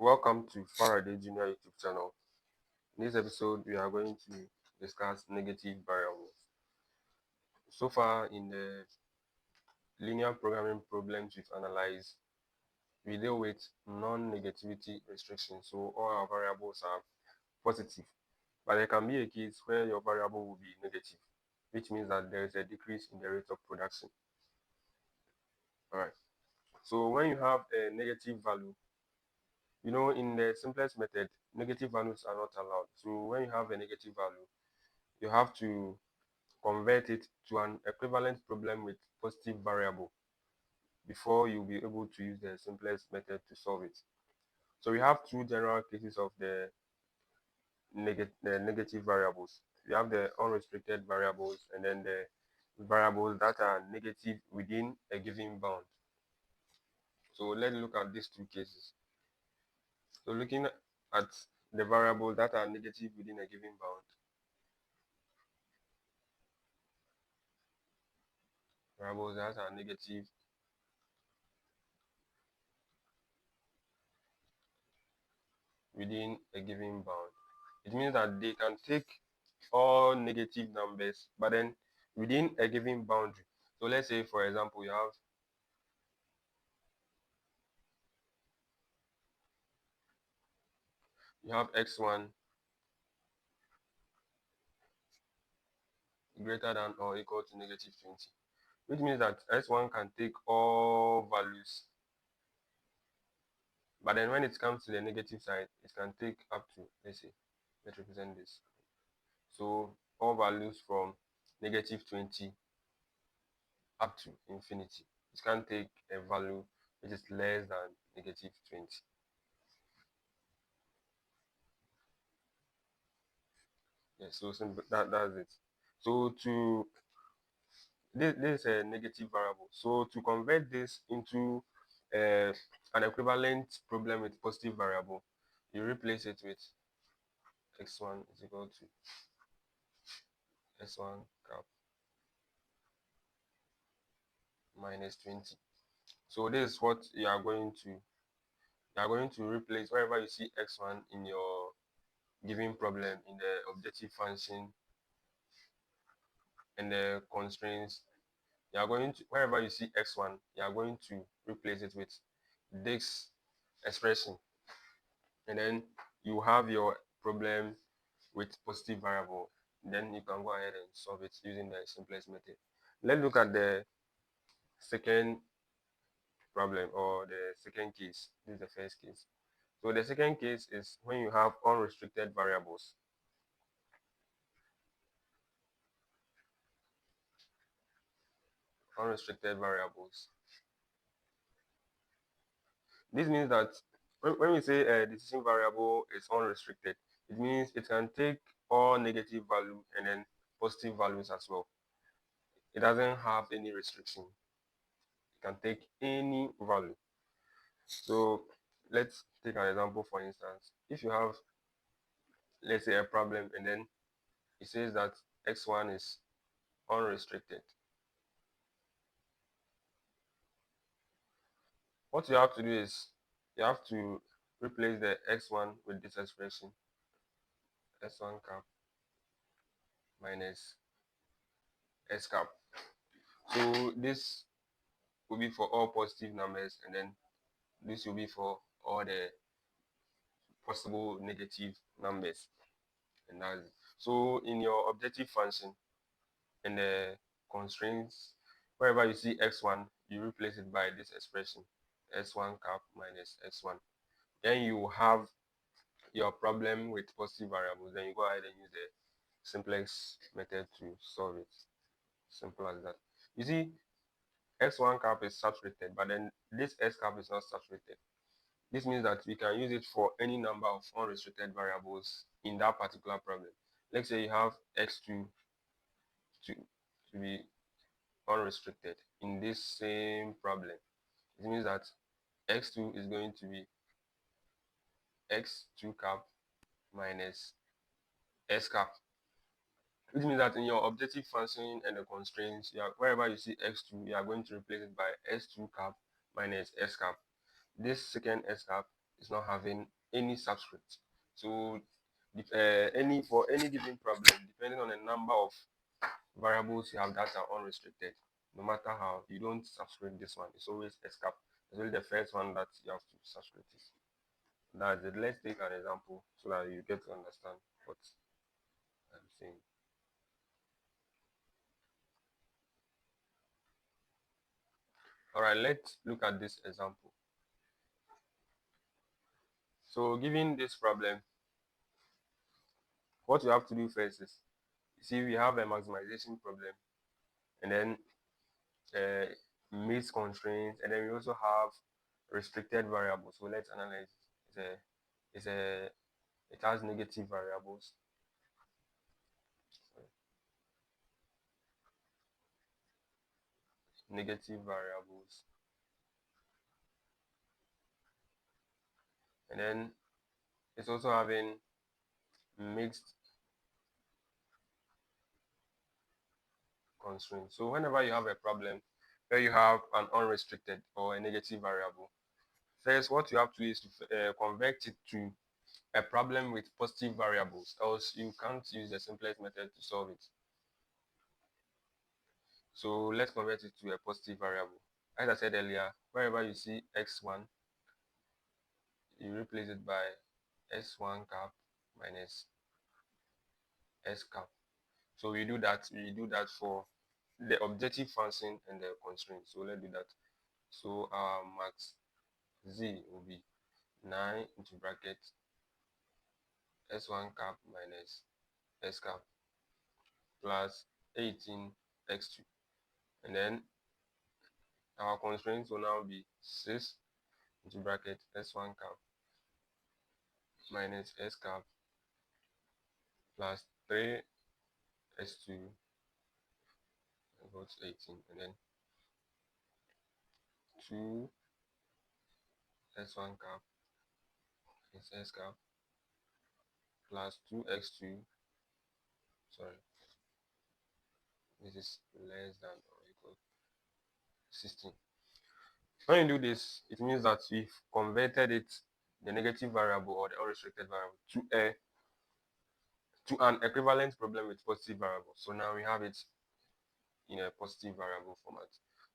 Welcome to Faraday Junior YouTube channel. In this episode, we are going to discuss negative variables. So far in the linear programming problems we've analyzed, we deal with non-negativity restrictions. So all our variables are positive, but there can be a case where your variable will be negative, which means that there is a decrease in the rate of production. All right. So when you have a negative value, in the simplest method, negative values are not allowed. So when you have a negative value, you have to convert it to an equivalent problem with positive variable before you'll be able to use the simplest method to solve it. So we have two general cases of the negative variables. We have the unrestricted variables and then the variables that are negative within a given bound. So let's look at these two cases. So looking at the variables that are negative within a given bound, variables that are negative within a given bound. It means that they can take all negative numbers, but then within a given boundary. So let's say, for example, you have x1 greater than or equal to negative 20, which means that x1 can take all values, but then when it comes to the negative side, it can take up to, let's represent this. So all values from negative 20 up to infinity. It can take a value which is less than negative 20. Yeah, so simple, that's it. So this is a negative variable. So to convert this into an equivalent problem with positive variable, you replace it with x1 is equal to s1 cap minus 20. So this is what you are going to replace wherever you see x1 in your given problem in the objective function and the constraints. You are going to, wherever you see x1, you are going to replace it with this expression, and then you have your problem with positive variable. Then you can go ahead and solve it using the simplest method. Let's look at the second problem, or the second case. This is the first case. So the second case is when you have unrestricted variables. Unrestricted variables. This means that when we say a decision variable is unrestricted, it means it can take all negative value and then positive values as well. It doesn't have any restriction. It can take any value. So let's take an example. For instance, if you have, let's say, a problem and then it says that x1 is unrestricted, what you have to do is you have to replace the x1 with this expression, s1 cap minus s cap. So this will be for all positive numbers, and then this will be for all the possible negative numbers. And that's it. So in your objective function and the constraints, wherever you see x1, you replace it by this expression, s1 cap minus x1. Then you have your problem with positive variables. Then you go ahead and use the simplex method to solve it. Simple as that. You see, x1 cap is saturated, but then this s cap is not saturated. This means that we can use it for any number of unrestricted variables in that particular problem. Let's say you have x2 to be unrestricted in this same problem. It means that x2 is going to be x2 cap minus s cap, which means that in your objective function and the constraints, wherever you see x2, you are going to replace it by s2 cap minus s cap. This second s cap is not having any subscript. So any for any given problem, depending on the number of variables you have that are unrestricted, no matter how you don't subscript this one, it's always escape. It's only the first one that you have to subscript it. That's it. Let's take an example so that you get to understand what I'm saying. All right, let's look at this example. So given this problem, what you have to do first is, see, we have a maximization problem, and then mixed constraints, and then we also have restricted variables. So let's analyze it. It has negative variables, negative variables, and then it's also having mixed constraints. So whenever you have a problem where you have an unrestricted or a negative variable, first what you have to do is to convert it to a problem with positive variables, else you can't use the simplest method to solve it. So let's convert it to a positive variable. As I said earlier, wherever you see x1, you replace it by s1 cap minus s cap. So we do that for the objective function and the constraint. So let's do that. So our max z will be 9 into bracket s1 cap minus s cap plus 18x2, and then our constraints will now be 6 into bracket s1 cap minus s cap plus 3s2 equals 18, and then 2 s1 cap minus s cap plus 2x2, sorry, this is less than or equal 16. When you do this, it means that we've converted it, the negative variable or the unrestricted variable, to an equivalent problem with positive variable. So now we have it in a positive variable format.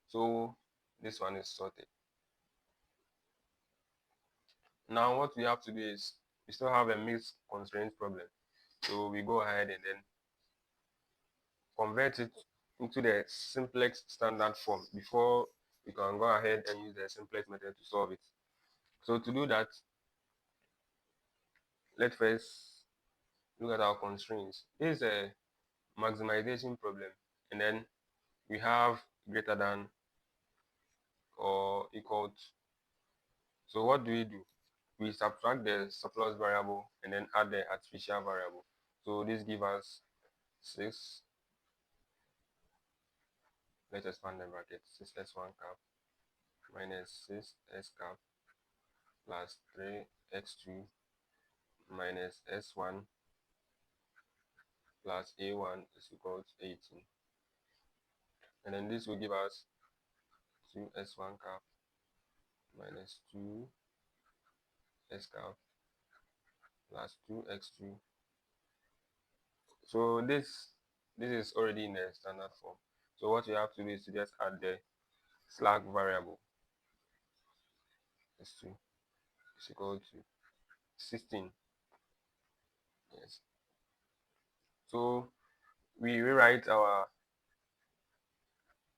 So this one is sorted. Now what we have to do is, we still have a mixed constraint problem. So we go ahead and then convert it into the simplex standard form before we can go ahead and use the simplex method to solve it. So to do that, let's first look at our constraints. This is a maximization problem, and then we have greater than or equal to. So what do? We subtract the surplus variable and then add the artificial variable. So this gives us 6. Let's expand the bracket. 6s1 cap minus 6s cap plus 3x2 minus s1 plus a1 is equal to 18. And then this will give us 2s1 cap minus 2s cap plus 2x2. So this is already in the standard form. So what you have to do is to just add the slack variable, s2 is equal to 16. Yes. So we rewrite our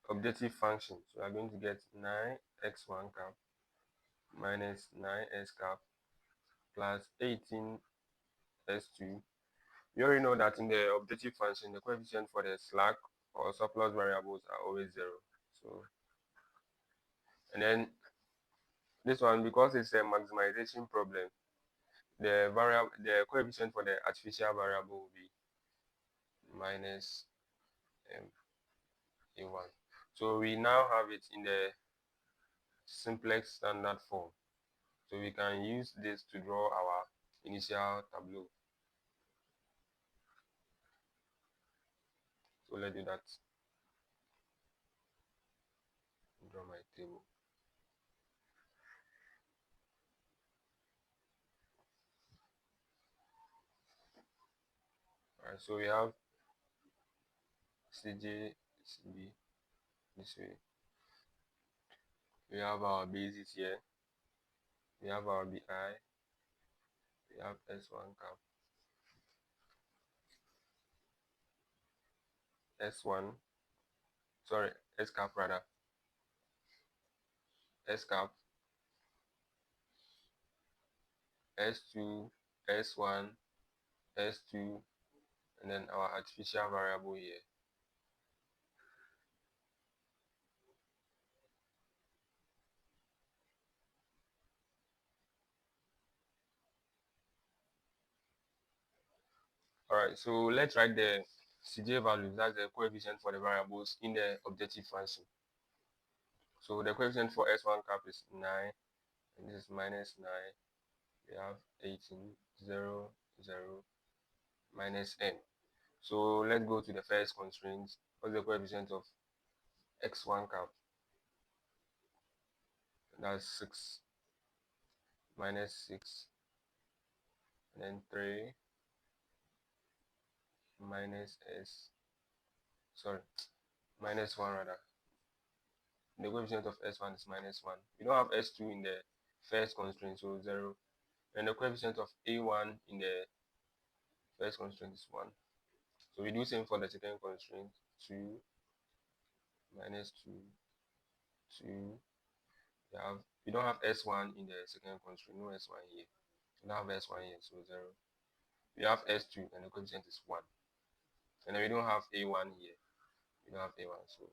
objective function. So we are going to get 9x1 cap minus 9s cap plus 18s2. We already know that in the objective function, the coefficient for the slack or surplus variables are always 0. So, and then this one, because it's a maximization problem, the coefficient for the artificial variable will be minus a1. So we now have it in the simplex standard form. So we can use this to draw our initial tableau. So let's do that. Draw my table. Alright, so we have CJ, CB this way. We have our bases here. We have our BI. We have S1 cap, S1, sorry, S cap rather, S cap, S2, S1, S2, and then our artificial variable here. Alright, so let's write the CJ values, that's the coefficient for the variables in the objective function. So the coefficient for S1 cap is 9, and this is minus 9. We have 18, 0, 0, minus n. So let's go to the first constraint. What's the coefficient of x1 cap? That's 6, minus 6, and then 3, minus s, sorry, minus 1 rather. The coefficient of s1 is minus 1. We don't have s2 in the first constraint, so 0. And the coefficient of a1 in the first constraint is 1. So we do same for the second constraint. 2, minus 2, 2. We don't have s1 in the second constraint, no s1 here. We don't have s1 here, so 0. We have s2 and the coefficient is 1. And then we don't have a1 here. We don't have a1, so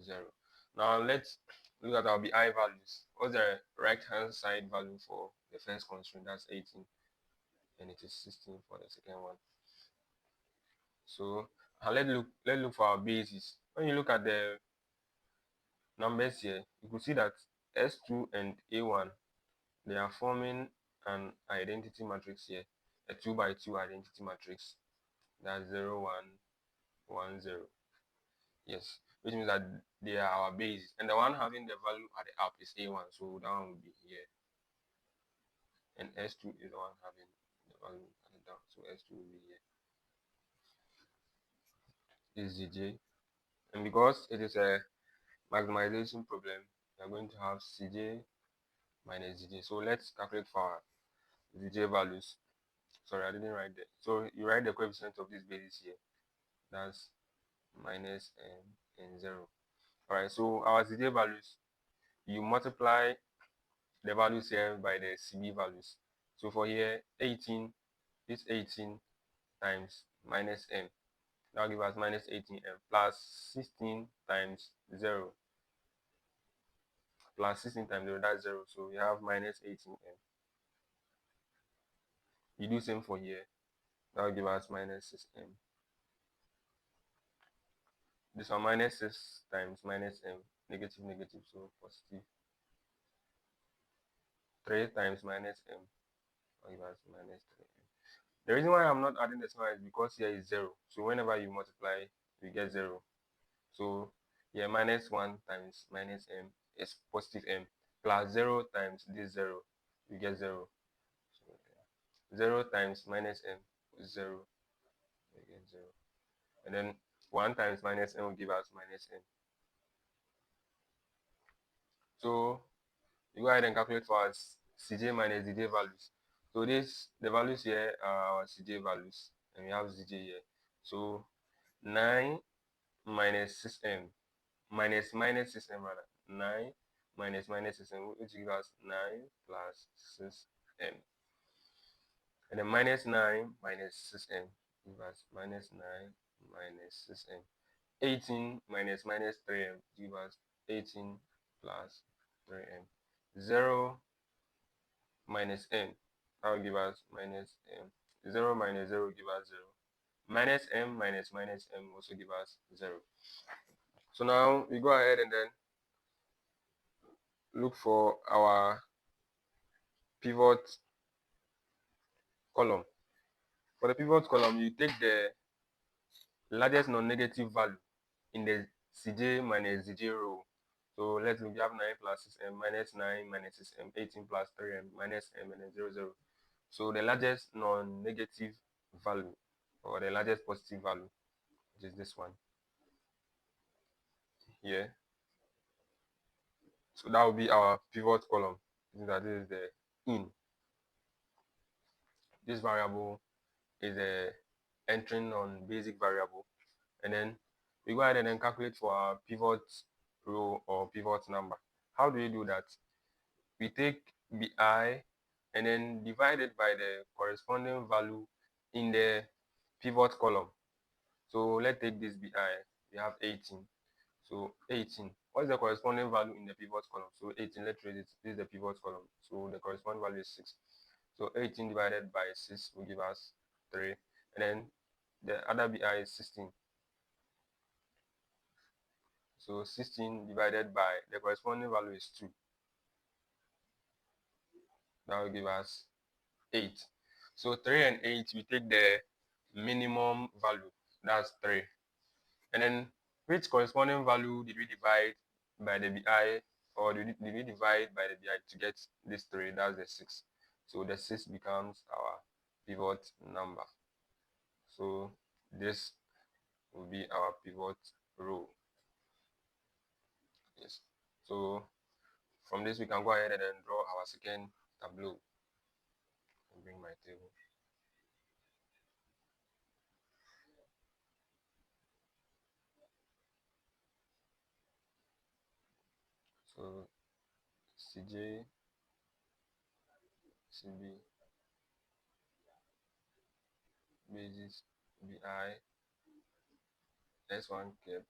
0. Now let's look at our BI values. What's the right hand side value for the first constraint? That's 18, and it is 16 for the second one. So let's look for our bases. When you look at the numbers here, you can see that s2 and a1, they are forming an identity matrix here, a 2 by 2 identity matrix. That's 0, 1, 1, 0. Yes, which means that they are our bases, and the one having the value at the up is a1, so that one will be here, and s2 is the one having the value at the down, so s2 will be here. This is J, and because it is a maximization problem, we are going to have cj minus zj. So let's calculate for our zj values. Sorry, I didn't write that. So you write the coefficient of this basis here. That's minus n and 0. Alright, so our zj values, you multiply the values here by the CB values. So for here, 18 is 18 times minus m. That will give us minus 18m plus 16 times 0. Plus 16 times 0, that's 0. So we have minus 18m. You do same for here. That will give us minus 6m. This one minus 6 times minus m. Negative, negative, so positive. 3 times minus m. That will give us minus 3m. The reason why I'm not adding the sign is because here is 0. So whenever you multiply, you get 0. So here minus 1 times minus m is positive m, plus 0 times this 0, you get 0. So 0 times minus m is 0, you get 0. And then 1 times minus m will give us minus m. So you go ahead and calculate for us cj minus zj values. So the values here are our cj values, and we have zj here. So 9 minus 6m minus 6m rather, 9 minus 6m, which gives us 9 plus 6m, and then minus 9 minus 6m gives us minus 9 minus 6m. 18 minus 3m gives us 18 plus 3m. 0 minus m, that will give us minus m. 0 minus 0 give us 0. Minus m minus m also give us 0. So now we go ahead and then look for our pivot column. For the pivot column, you take the largest non-negative value in the cj minus zj row. So let's look, we have 9 plus 6m minus 9 minus 6m, 18 plus 3m minus m, and then 0, 0. So the largest non-negative value or the largest positive value, which is this one here. So that will be our pivot column. That is the in. This variable is a entering on basic variable, and then we go ahead and then calculate for our pivot row or pivot number. How do we do that? We take bi and then divide it by the corresponding value in the pivot column. So let's take this bi. We have 18. So 18. What is the corresponding value in the pivot column? So 18, let's raise it. This is the pivot column. So the corresponding value is 6. So 18 divided by 6 will give us 3. And then the other bi is 16. So 16 divided by the corresponding value is 2. That will give us 8. So 3 and 8, we take the minimum value. That's 3. And then which corresponding value did we divide by the bi, or did we divide by the bi to get this 3? That's the 6. So the 6 becomes our pivot number. So this will be our pivot row. Yes. So from this we can go ahead and then draw our second tableau. I'll bring my table. So CJ, CB, basis, BI, S1 cap,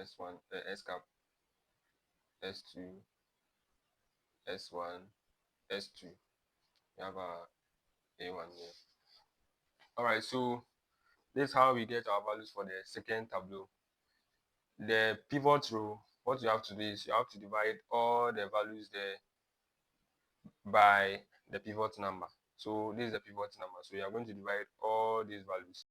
S1, S cap, S2, S1, S2. We have our A1 here. Alright, so this is how we get our values for the second tableau. The pivot row, what you have to do is you have to divide all the values there by the pivot number. So this is the pivot number. So you are going to divide all these values.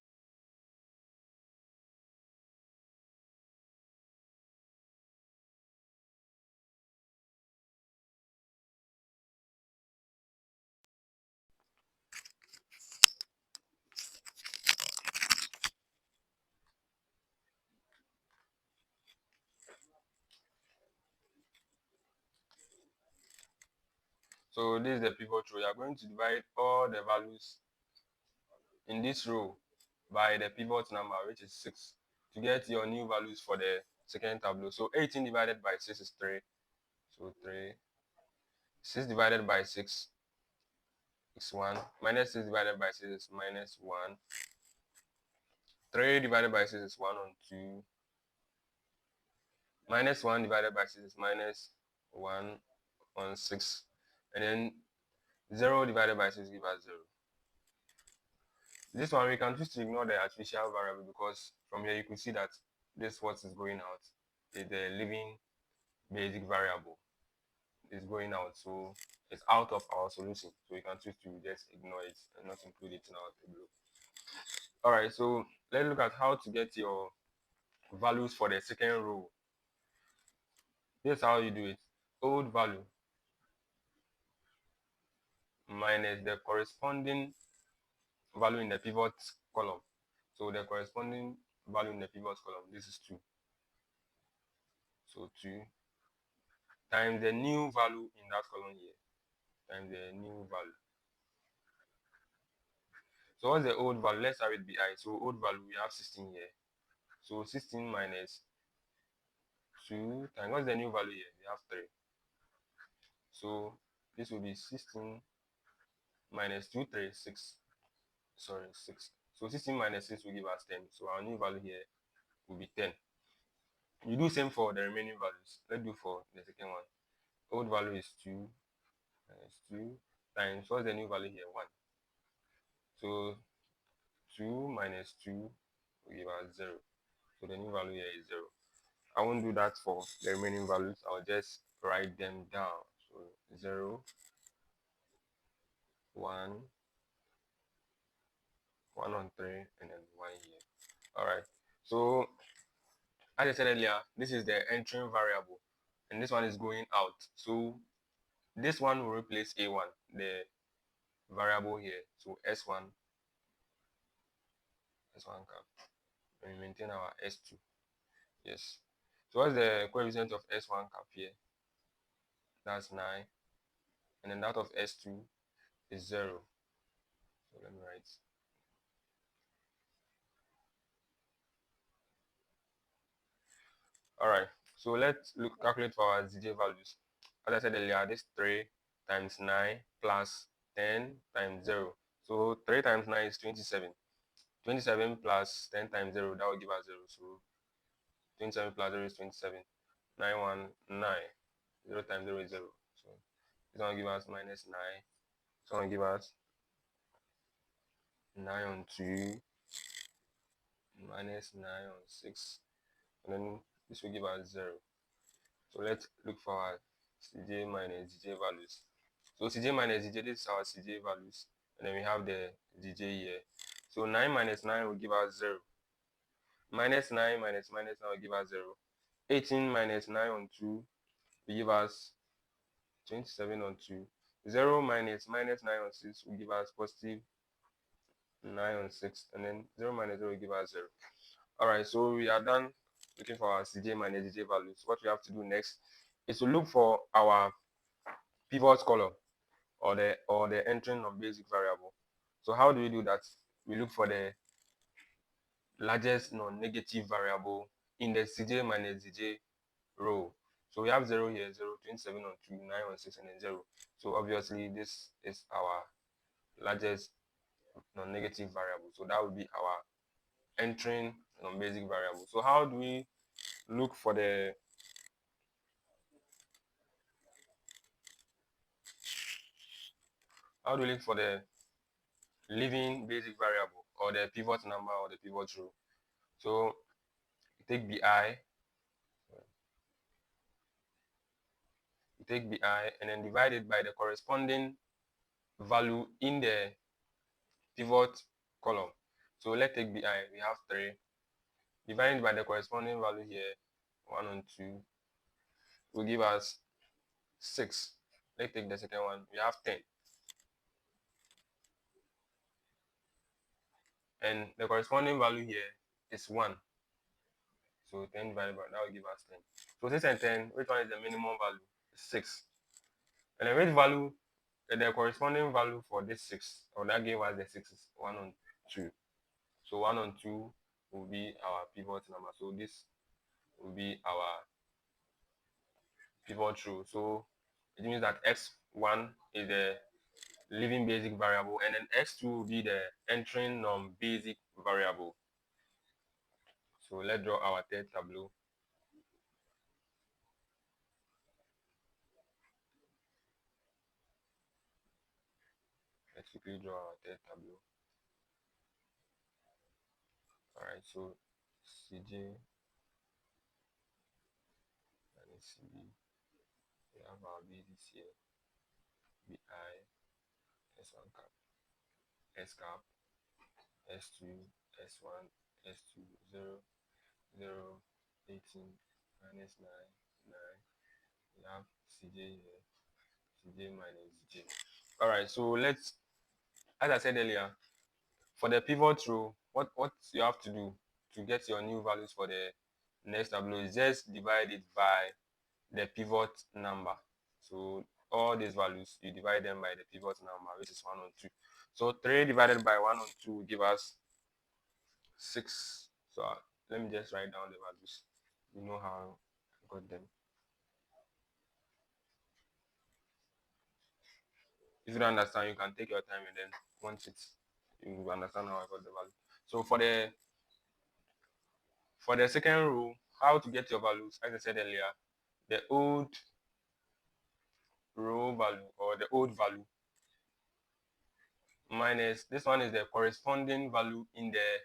So this is the pivot row. You are going to divide all the values in this row by the pivot number, which is 6, to get your new values for the second tableau. So 18 divided by 6 is 3. So 3. 6 divided by 6 is 1. Minus 6 divided by 6 is minus 1. 3 divided by 6 is 1 on 2. Minus 1 divided by 6 is minus 1 on 6. And then 0 divided by 6 gives us 0. This one we can choose to ignore the artificial variable, because from here you can see that this what is going out is the living basic variable is going out, so it's out of our solution. So we can choose to just ignore it and not include it in our table. All right, so let's look at how to get your values for the second row. This is how you do it. Old value minus the corresponding value in the pivot column. So the corresponding value in the pivot column, this is 2. So 2 times the new value in that column here, times the new value. So what's the old value? Let's start with BI. So old value, we have 16 here. So 16 minus 2 times, what's the new value here? We have 3. So this will be 16 minus 2, 3, 6. Sorry, 6. So 16 minus 6 will give us 10. So our new value here will be 10. You do same for the remaining values. Let's do for the second one. Old value is 2 minus 2 times, what's the new value here? 1. So 2 minus 2 will give us 0. So the new value here is 0. I won't do that for the remaining values. I'll just write them down. So 0, 1, 1 on 3, and then 1 here. Alright. So as I said earlier, this is the entering variable, and this one is going out. So this one will replace A1, the variable here. So S1 S1 cap, and we maintain our S2. Yes. So what's the coefficient of S1 cap here? That's 9. And then that of S2 is 0. So let me write. Alright. So let's calculate for our ZJ values. As I said earlier, this 3 times 9 plus 10 times 0. So 3 times 9 is 27. 27 plus 10 times 0, that will give us 0. So 27 plus 0 is 27. 919. 0 times 0 is 0. So this one will give us minus 9. This one will give us 9 on 2 minus 9 on 6. And then this will give us 0. So let's look for our CJ minus DJ values. So CJ minus DJ, this is our CJ values. And then we have the DJ here. So 9 minus 9 will give us 0. Minus 9 minus minus 9 will give us 0. 18 minus 9 on 2 will give us 27 on 2. 0 minus minus 9 on 6 will give us positive 9 on 6. And then 0 minus 0 will give us 0. Alright, so we are done looking for our CJ minus DJ values. What we have to do next is to look for our pivot column or the entering of basic variable. So how do we do that? We look for the largest non-negative variable in the CJ minus DJ row. So we have 0 here, 0, 27 on 2, 9 on 6, and then 0. So obviously this is our largest non-negative variable. So that will be our entering non-basic variable. So how do we look for the leaving basic variable or the pivot number or the pivot row? So take bi and then divide it by the corresponding value in the pivot column. So let's take bi, we have 3, divided by the corresponding value here, 1 on 2, will give us 6. Let's take the second one, we have 10, and the corresponding value here is 1. So 10 divided by that will give us 10. So 6 and 10, which one is the minimum value? 6. And then which value, the corresponding value for this 6, or that gave us the 6 is 1 on 2. So 1 on 2 will be our pivot number. So this will be our pivot row. So it means that x1 is the leaving basic variable, and then x2 will be the entering non-basic variable. So let's draw our third tableau. Let's quickly draw our third tableau. Alright, so CJ and CB, we have our bases here, BI, S1 cap, S cap, S2, S1, S2, 0, 0, 18, minus 9, 9. We have CJ here, CJ minus J. Alright, so let's, as I said earlier, for the pivot row, what you have to do to get your new values for the next tableau is just divide it by the pivot number. So all these values, you divide them by the pivot number, which is 1 on 2. So 3 divided by 1 on 2 will give us 6. So let me just write down the values. You know how I got them. If you don't understand, you can take your time, and then once you will understand how I got the value. So for the second row, how to get your values, as I said earlier, the old row value or the old value minus this one is the corresponding value in the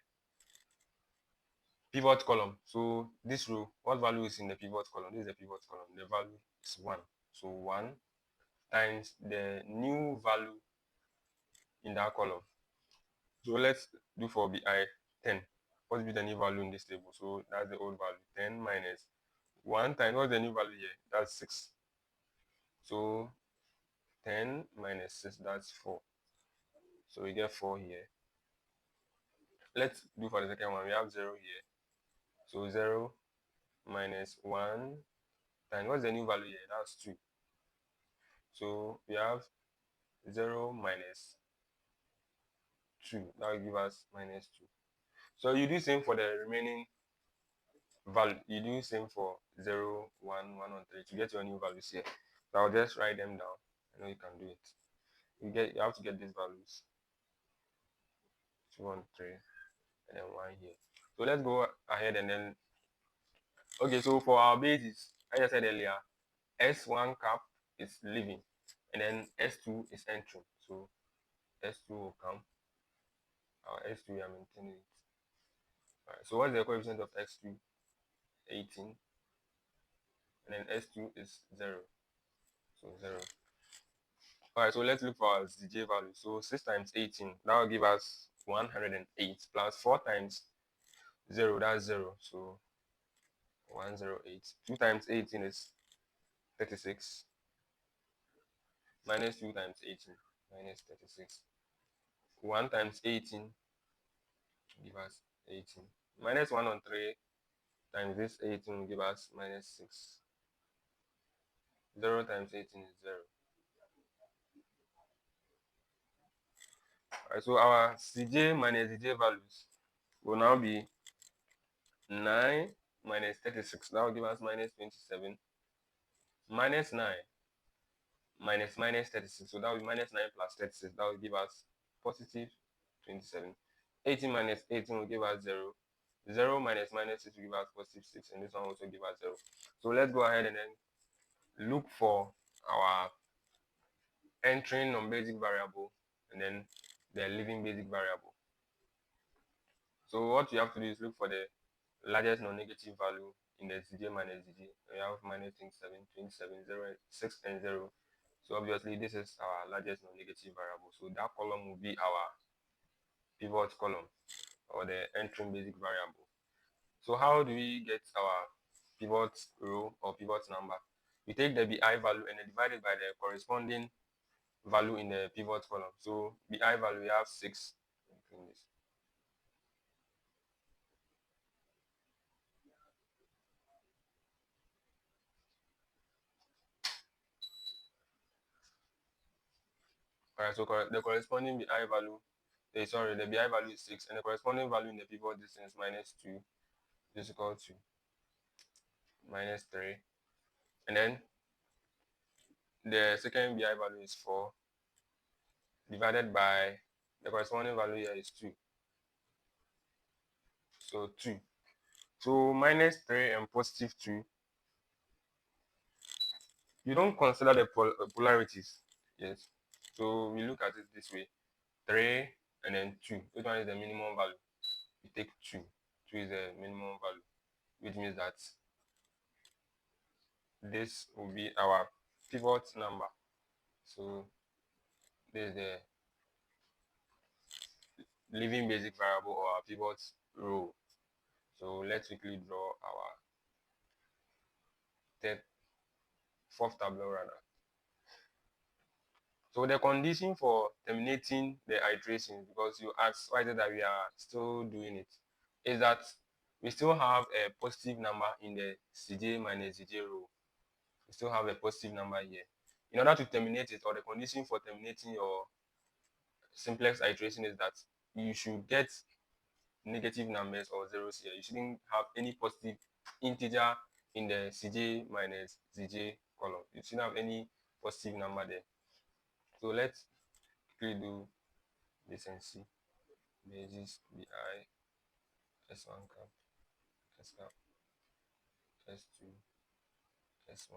pivot column. So this row, what value is in the pivot column? This is the pivot column. The value is 1. So 1 times the new value in that column. So let's do for BI 10. What will be the new value in this table? So that's the old value. 10 minus 1 times, what's the new value here? That's 6. So 10 minus 6, that's 4. So we get 4 here. let's do for the second one. We have 0 here. So 0 minus 1 times, what's the new value here? That's 2. So we have 0 minus 2. That will give us minus 2. So you do same for the remaining value. You do same for 0, 1, 1, and 3 to get your new values here. So I'll just write them down. I know you can do it. You have to get these values. 2 and 3, and then 1 here. So let's go ahead and then, okay, so for our bases, as I said earlier, S1 cap is leaving, and then S2 is entering. So S2 will come. Our S2, we are maintaining it. All right, so what's the coefficient of X2? 18. And then S2 is 0. So 0. Alright, so let's look for our ZJ value. So 6 times 18, that will give us 108 plus 4 times 0, that's 0. So 108. 2 times 18 is 36. Minus 2 times 18, minus 36. 1 times 18 give us 18. Minus 1 on 3 times this 18 will give us minus 6. 0 times 18 is 0. Alright, so our CJ minus ZJ values will now be 9 minus 36. That will give us minus 27. Minus 9 minus minus 36. So that will be minus 9 plus 36. That will give us positive 27. 18 minus 18 will give us 0. 0 minus minus 6 will give us positive 6. And this one also give us 0. So let's go ahead and then look for our entering non-basic variable and then the leaving basic variable. So what you have to do is look for the largest non-negative value in the ZJ minus ZJ. We have minus 27, 27, 0, 6, and 0. So obviously this is our largest non-negative variable. So that column will be our pivot column or the entering basic variable. So how do we get our pivot row or pivot number? We take the BI value and then divide it by the corresponding value in the pivot column. So BI value we have 6. Alright, so the corresponding BI value, the BI value is 6, and the corresponding value in the pivot distance minus 2 is equal to minus 3. And then the second BI value is 4 divided by the corresponding value here is 2. So 2. So minus 3 and positive 2. You don't consider the polarities. Yes. So we look at it this way. 3 and then 2. Which one is the minimum value? We take 2. 2 is the minimum value, which means that this will be our pivot number. So this is the leaving basic variable or our pivot row. So let's quickly draw our fourth tableau runner. So the condition for terminating the iteration, because you asked why is it that we are still doing it, is that we still have a positive number in the CJ minus ZJ row. We still have a positive number here. In order to terminate it, or the condition for terminating your simplex iteration is that you should get negative numbers or zeros here. You shouldn't have any positive integer in the CJ minus ZJ column. You shouldn't have any positive number there. So let's quickly do this and see. Basis BI S1 cap, S cap, S2, S1,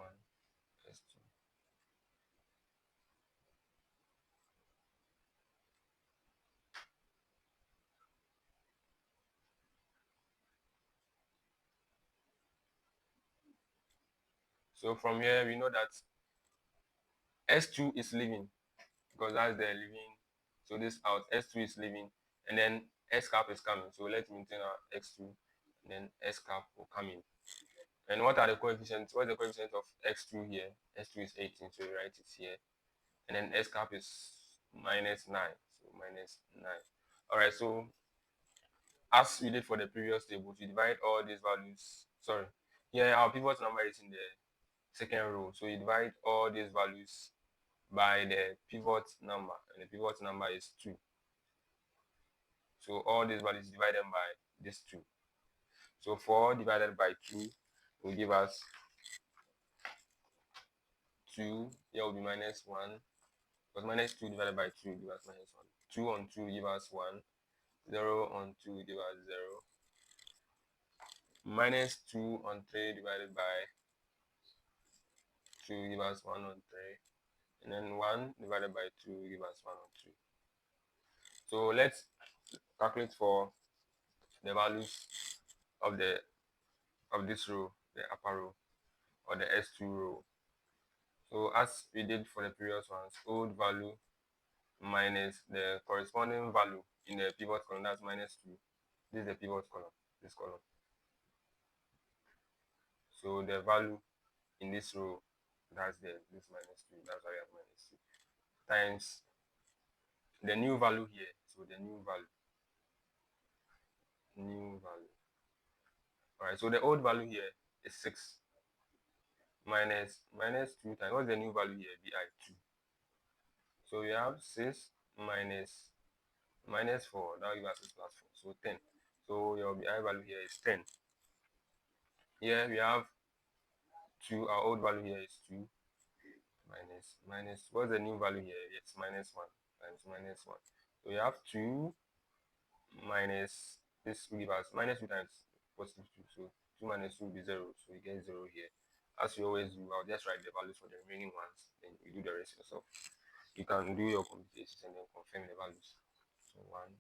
S2. So from here we know that S2 is leaving because that's the leaving. So this out, S2 is leaving, and then S cap is coming. So let's maintain our X2, and then S cap will come in. And what are the coefficients? What's the coefficient of X2 here? S2 is 18, so we write it here. And then S cap is minus 9, so minus 9. All right, so as we did for the previous table, we divide all these values. Sorry, here our pivot number is in the second row, so you divide all these values by the pivot number, and the pivot number is 2. So all these values divided by this 2. So 4 divided by 2 will give us 2. Here will be minus 1, because minus 2 divided by 2 will give us minus 1. 2 on 2 will give us 1. 0 on 2 will give us 0. Minus 2 on 3 divided by 2 will give us 1 on 3. And then 1 divided by 2 will give us 1 on 2. So let's calculate for the values of this row, the upper row, or the S2 row. So as we did for the previous ones, old value minus the corresponding value in the pivot column, that's minus 2. This is the pivot column, this column. So the value in this row, that's this minus 2, that's why we have minus 2, times the new value here. So the new value. All right, so the old value here is 6 minus 2 times, what's the new value here? Bi 2. So we have 6 minus 4, that will give us 6 plus 4, so 10. So your Bi value here is 10. Here we have 2, our old value here is 2 minus what's the new value here? It's minus 1 times minus 1. So we have 2 minus, this will give us minus 2 times positive 2, so 2 minus 2 will be 0, so we get 0 here. As you always do, I'll just write the values for the remaining ones, then you do the rest yourself. You can do your computations and then confirm the values. So 1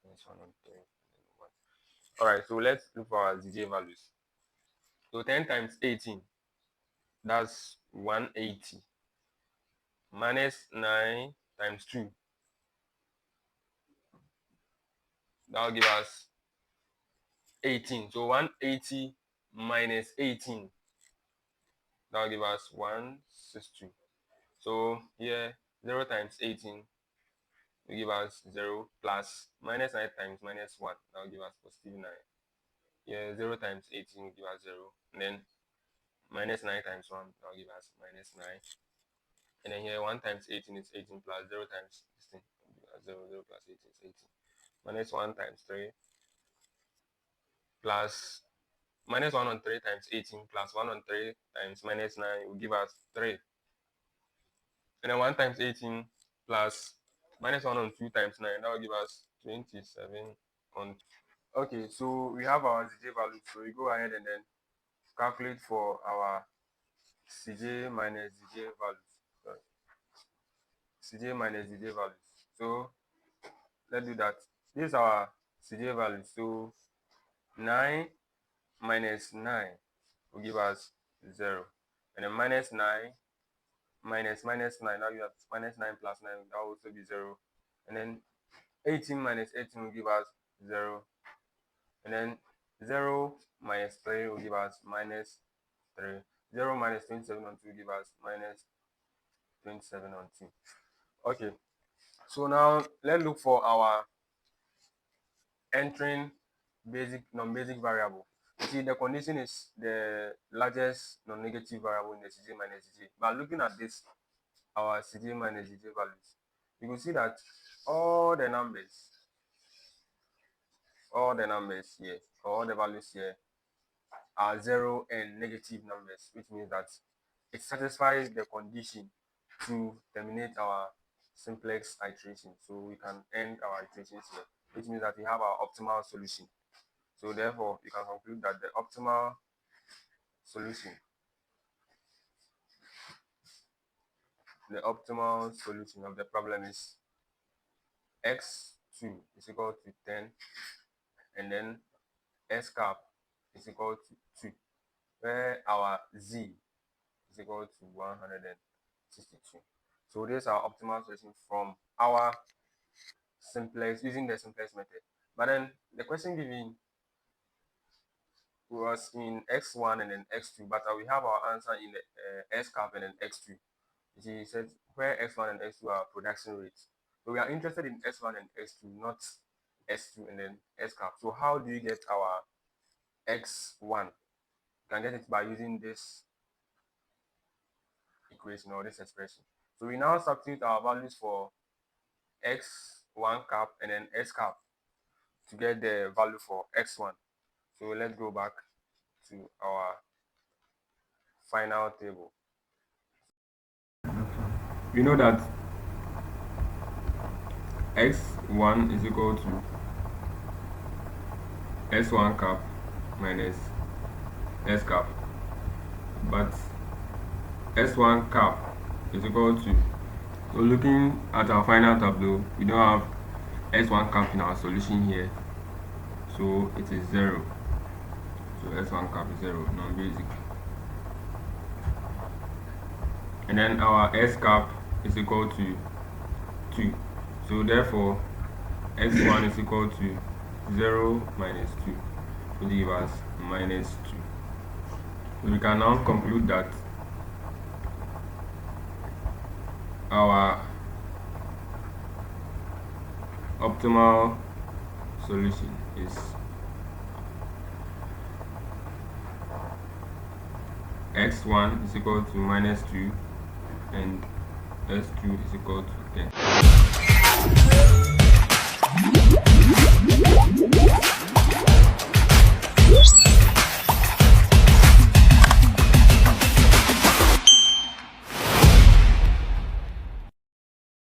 minus 1 on 3 and then 1. Alright, so let's look for our ZJ values. So 10 times 18, that's 180, minus 9 times 2, that will give us 18. So 180 minus 18, that will give us 162. So here 0 times 18 will give us 0, plus minus 9 times minus 1, that will give us positive 9. Here 0 times 18 will give us 0, and then minus 9 times 1, that will give us minus 9. And then here 1 times 18 is 18, plus 0 times 16 will give us 0. 0 plus 18 is 18. Minus 1 times 3 plus minus 1 on 3 times 18 plus 1 on 3 times minus 9 will give us 3. And then 1 times 18 plus minus 1 on 2 times 9, that will give us 27 on. Okay, so we have our ZJ value. So we go ahead and then calculate for our CJ minus ZJ values. Sorry. CJ minus ZJ values. So let's do that. This is our CJ value. So 9 minus 9 will give us 0. And then minus 9 minus 9, now you have minus 9 plus 9, that will also be 0. And then 18 minus 18 will give us 0. And then 0 minus 3 will give us minus 3. 0 minus 27 on 2 will give us minus 27 on 2. Okay, so now let's look for our entering basic non-basic variable. You see, the condition is the largest non-negative variable in the CJ minus CJ. But looking at this, our CJ minus CJ values, you can see that all the numbers here, all the values here are 0 and negative numbers, which means that it satisfies the condition to terminate our simplex iteration. So we can end our iterations here, which means that we have our optimal solution. So therefore, you can conclude that the optimal solution of the problem is x2 is equal to 10, and then s cap is equal to 2, where our z is equal to 162. So this is our optimal solution from our simplex, using the simplex method. But then the question given was in x1 and then x2, but we have our answer in the s cap and then x2. You see, it says where x1 and x2 are production rates. So we are interested in s1 and x2, not S2 and then S cap. So how do you get our x1? You can get it by using this equation or this expression. So we now substitute our values for x1 cap and then S cap to get the value for x1. So let's go back to our final table. We know that x1 is equal to s1 cap minus s cap, but s1 cap is equal to, so looking at our final tableau, we don't have s1 cap in our solution here, so it is 0. So s1 cap is 0, non-basic. And then our s cap is equal to 2. So therefore, x1 is equal to 0 minus 2, to give us minus 2. So we can now conclude that our optimal solution is x1 is equal to minus 2 and s2 is equal to 10.